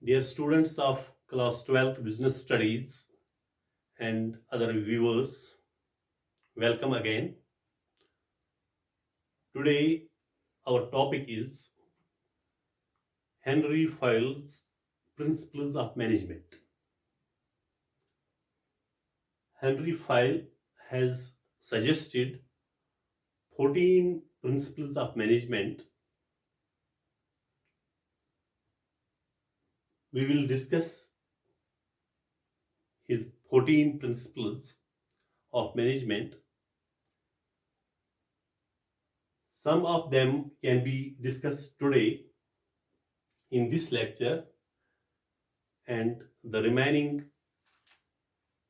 Dear students of class 12th Business Studies and other viewers, welcome again. Today, our topic is Henry Fayol's Principles of Management. Henry Fayol has suggested 14 principles of management. We will discuss his 14 principles of management. Some of them can be discussed today in this lecture, and the remaining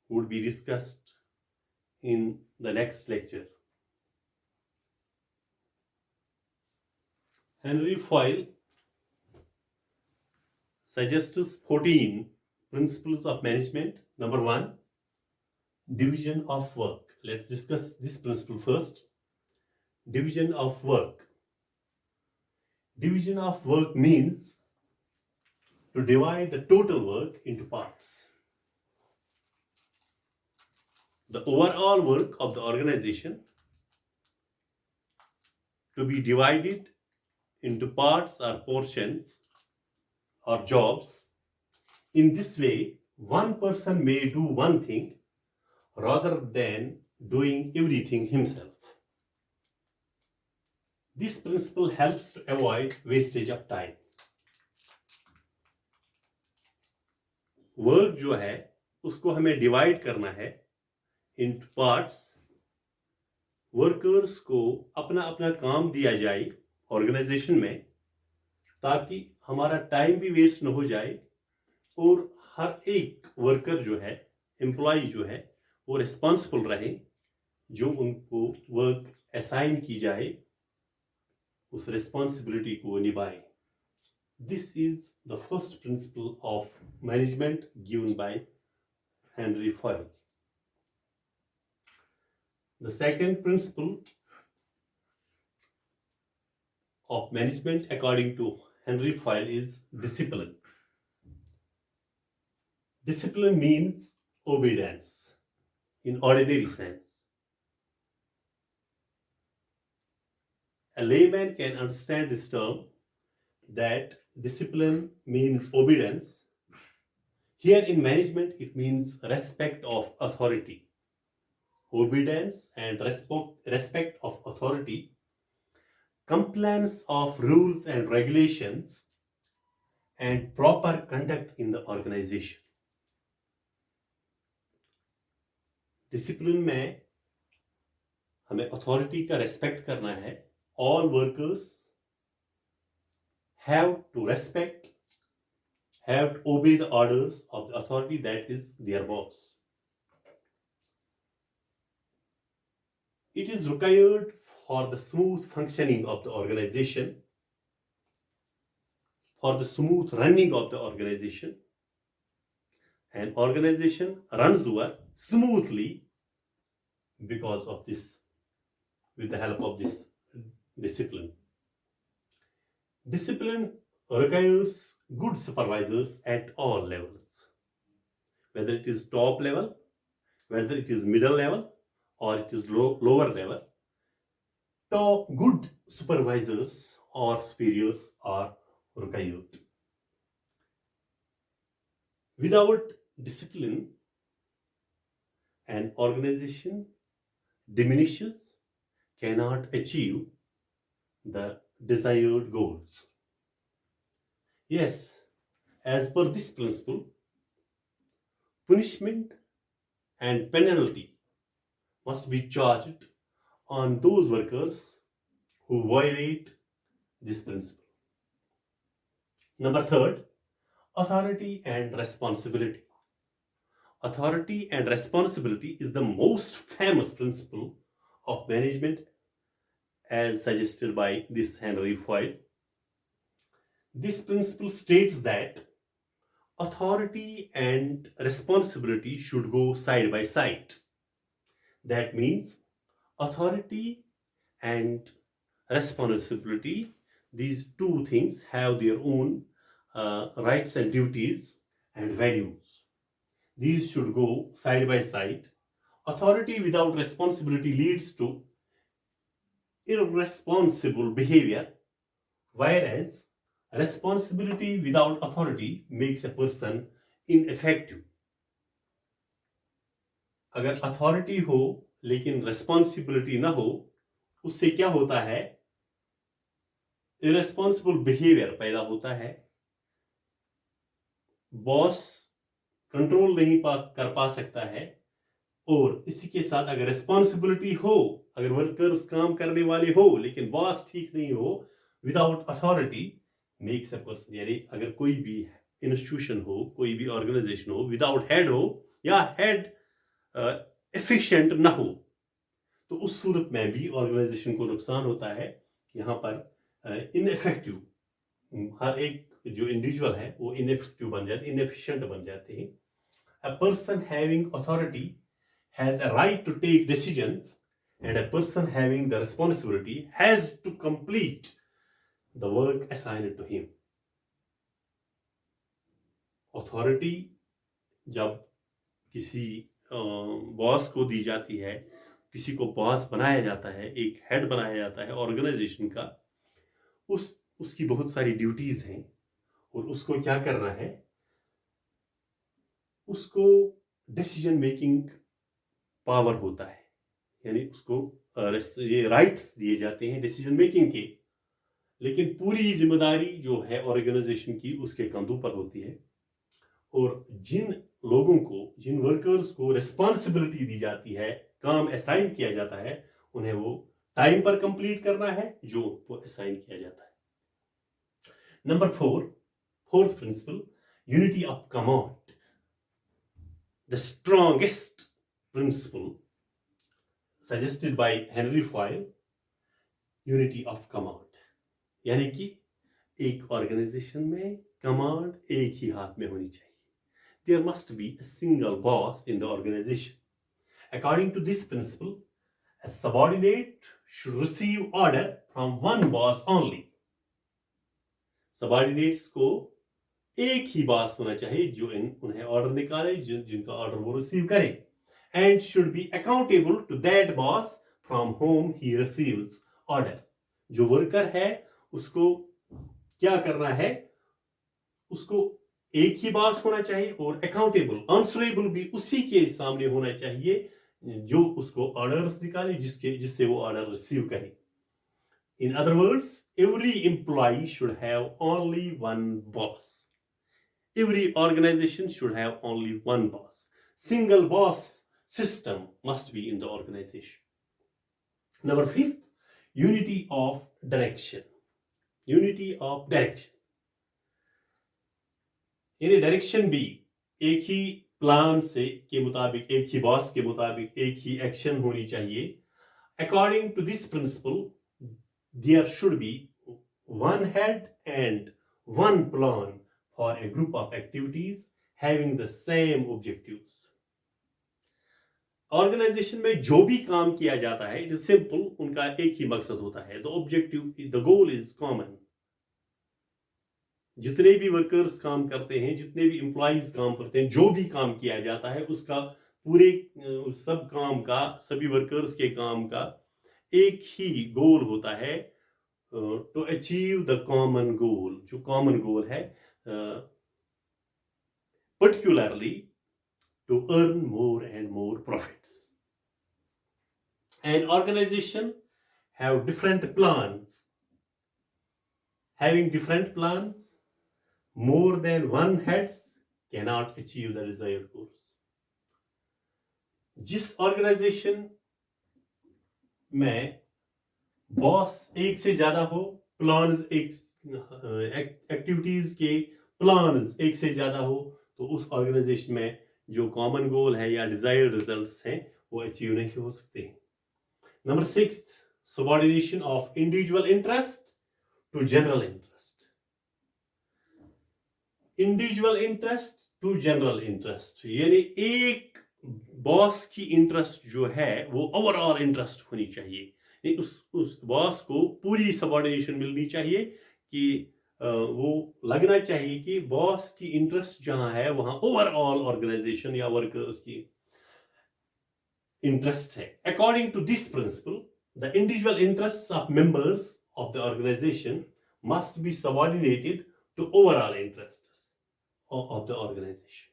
would be discussed in the next lecture. Henry Fayol suggests 14 principles of management. Number 1, division of work. Let's discuss this principle first. Division of work. Division of work means to divide the total work into parts. The overall work of the organization to be divided into parts or portions or jobs. In this way, one person may do one thing rather than doing everything himself. This principle helps to avoid wastage of time. Work जो है उसको हमें divide करना है into parts. Workers को अपना अपना काम दिया जाए ऑर्गेनाइजेशन में, ताकि हमारा टाइम भी वेस्ट न हो जाए और हर एक वर्कर जो है, एम्प्लॉय जो है, वो रिस्पॉन्सिबल रहे. जो उनको वर्क असाइन की जाए उस रिस्पॉन्सिबिलिटी को निभाए. This is the first principle of management given by Henry Fayol. The second principle of management according to Henry Fayol is discipline. Discipline means obedience in ordinary sense. A layman can understand this term, that discipline means obedience. Here in management, it means respect of authority. Obedience and respect of authority, compliance of rules and regulations, and proper conduct in the organization. Discipline में हमें authority का respect करना है. All workers have to respect, have to obey the orders of the authority, that is their boss. It is required for the smooth functioning of the organization, for the smooth running of the organization. An organization runs over smoothly because of this, with the help of this discipline. Discipline requires good supervisors at all levels, whether it is top level, whether it is middle level, or it is lower level. Good supervisors or superiors are required. Without discipline, an organization diminishes, cannot achieve the desired goals. Yes, as per this principle, punishment and penalty must be charged on those workers who violate this principle. Number 3, authority and responsibility. Authority and responsibility is the most famous principle of management as suggested by this Henry Fayol. This principle states that authority and responsibility should go side by side. That means authority and responsibility, these two things have their own rights and duties and values. These should go side by side. Authority without responsibility leads to irresponsible behavior, whereas responsibility without authority makes a person ineffective. अगर authority हो लेकिन responsibility ना हो, उससे क्या होता है? Irresponsible behaviour पैदा होता है, बॉस कंट्रोल नहीं कर पा सकता है, और इसी के साथ अगर रिस्पॉन्सिबिलिटी हो, अगर वर्कर्स काम करने वाले हो लेकिन बॉस ठीक नहीं हो, without authority makes a person, यानी अगर कोई भी इंस्टीट्यूशन हो, कोई भी ऑर्गेनाइजेशन हो, विदाउट हेड हो या हेड एफिशिएंट ना हो, तो उस सूरत में भी ऑर्गेनाइजेशन को नुकसान होता है. यहाँ पर इनएफेक्टिव, हर एक जो इंडिविजुअल है वो इनएफेक्टिव बन जाते, इनएफिशिएंट बन जाते हैं. A person having authority has a right to take decisions, and a person having the responsibility has to complete the work assigned to him. Authority जब किसी बॉस को दी जाती है, किसी को बॉस बनाया जाता है, एक हेड बनाया जाता है ऑर्गेनाइजेशन का, उसकी बहुत सारी ड्यूटीज हैं और उसको क्या करना है, उसको डिसीजन मेकिंग पावर होता है, यानी उसको ये राइट्स दिए जाते हैं डिसीजन मेकिंग के, लेकिन पूरी जिम्मेदारी जो है ऑर्गेनाइजेशन की उसके कंधों पर होती है. और जिन लोगों को, जिन वर्कर्स को रिस्पॉन्सिबिलिटी दी जाती है, काम असाइन किया जाता है, उन्हें वो टाइम पर कंप्लीट करना है जो वो असाइन किया जाता है. Number 4, fourth principle, unity of command, the strongest principle suggested by Henri Fayol, unity of command, यानी कि एक ऑर्गेनाइजेशन में कमांड एक ही हाथ में होनी चाहिए. There must be a single boss in the organization. According to this principle, a subordinate should receive order from one boss only. Subordinates को एक ही बॉस होना चाहिए जो उन्हें ऑर्डर निकाले, जिनका ऑर्डर वो रिसीव करे, and should be accountable to that boss from whom he receives order. जो वर्कर है उसको क्या करना है, उसको एक ही बॉस होना चाहिए और अकाउंटेबल, आंसरेबल भी उसी के सामने होना चाहिए जो उसको ऑर्डर्स निकाले, जिससे वो ऑर्डर रिसीव करे. In other words, every employee should have only one boss. Every organization should have only one boss. Single boss system must be in the organization. Number 5, unity of direction. Unity of direction. यानी direction भी एक ही plan से के मुताबिक, एक ही boss के मुताबिक एक ही एक्शन होनी चाहिए. According to this principle, there should be one head and one plan for a group of activities having the same objectives. Organisation में जो भी काम किया जाता है, इट इज सिंपल, उनका एक ही मकसद होता है. The objective, the goal is common. जितने भी वर्कर्स काम करते हैं, जितने भी एम्प्लॉइज काम करते हैं, जो भी काम किया जाता है, उसका पूरे सब काम का, सभी वर्कर्स के काम का एक ही गोल होता है, to achieve the common goal. जो कॉमन गोल है, particularly to earn more and more profits. An organisation have different plans. Having different plans, more than one heads cannot achieve the desired goals. जिस organisation में boss एक से ज्यादा हो, plans activities के plans एक से ज्यादा हो, तो उस ऑर्गेनाइजेशन में जो कॉमन गोल है या डिजायर्ड रिजल्ट्स हैं वो अचीव नहीं हो सकते हैं. Number 6, subordination of individual interest to general interest. Individual interest to general interest, यानी एक बॉस की इंटरेस्ट जो है वो ओवरऑल इंटरेस्ट होनी चाहिए. उस बॉस को पूरी सबऑर्डिनेशन मिलनी चाहिए कि वो लगना चाहिए कि बॉस की इंटरेस्ट जहां है वहां ओवरऑल ऑर्गेनाइजेशन या वर्कर्स की इंटरेस्ट है. According to this principle the individual interest of members of the organisation must be subordinated to overall interest of the organisation.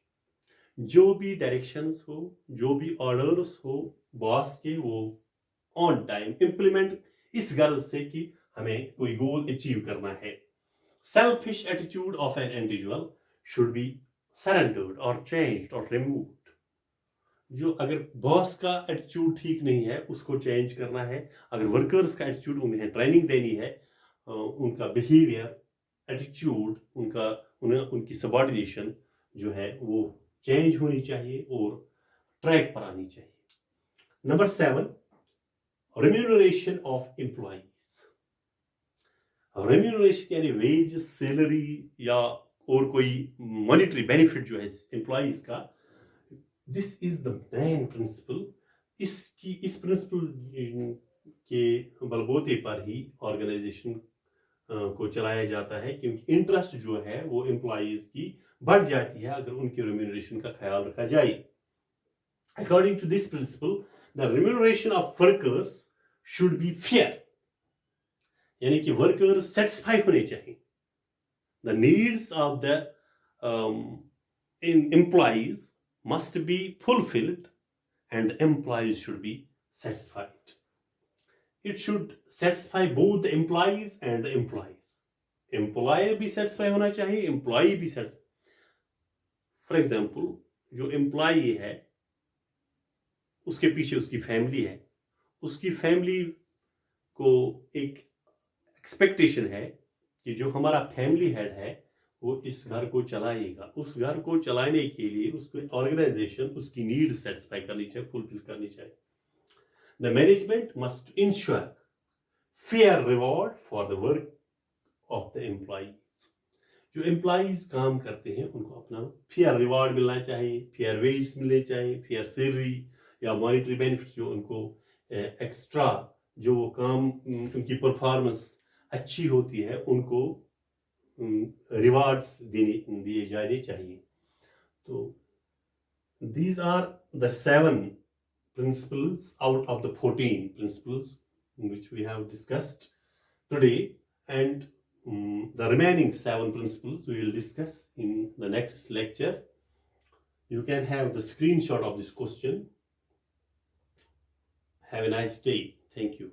जो भी डायरेक्शंस हो, जो भी ऑर्डर्स हो बॉस के, वो ऑन टाइम इंप्लीमेंट इस गर्ज से कि हमें कोई गोल अचीव करना है. Selfish attitude of an individual should be surrendered or changed or removed. जो अगर बॉस का एटीट्यूड ठीक नहीं है उसको चेंज करना है. अगर वर्कर्स का एटीट्यूड, उन्हें ट्रेनिंग देनी है, उनका बिहेवियर एटीट्यूड, उनकी सबऑर्डिनेशन जो है वो चेंज होनी चाहिए और ट्रैक पर आनी चाहिए. Number 7, remuneration of employees. Remuneration यानी वेज, सैलरी या और कोई मॉनिटरी बेनिफिट जो है एम्प्लॉइज का, this is the main principle. इस प्रिंसिपल के बलबूते पर ही ऑर्गेनाइजेशन को चलाया जाता है, क्योंकि इंटरेस्ट जो है वो एम्प्लॉइज की बढ़ जाती है अगर उनकी रेम्यूनरेशन का ख्याल रखा जाए. According to this principle the remuneration of workers should be fair. यानी कि वर्कर सेटिस्फाई होने चाहिए. The needs of the employees must be fulfilled and the employees should be satisfied. It should satisfy both the employees and the employer. Employer भी satisfy होना चाहिए, employee भी satisfy. For example, जो employee है उसके पीछे उसकी फैमिली है, उसकी फैमिली को एक एक्सपेक्टेशन है कि जो हमारा फैमिली हेड है वो इस घर को चलाएगा. उस घर को चलाने के लिए उसको ऑर्गेनाइजेशन उसकी नीड सेटिस्फाई करनी चाहिए, फुलफिल करनी चाहिए. The management must ensure fair reward for the work of the employees. जो एम्प्लॉइज काम करते हैं उनको अपना फेयर रिवॉर्ड मिलना चाहिए, फेयर वेज मिलने चाहिए, फेयर सैलरी या मॉनिटरी बेनिफिट जो उनको एक्स्ट्रा जो वो काम उनकी परफॉर्मेंस अच्छी होती है उनको रिवार्ड्स दिए जाने चाहिए. तो these are the 7 principles out of the 14 principles which we have discussed today, and the remaining 7 principles we will discuss in the next lecture. You can have the screenshot of this question. Have a nice day. Thank you.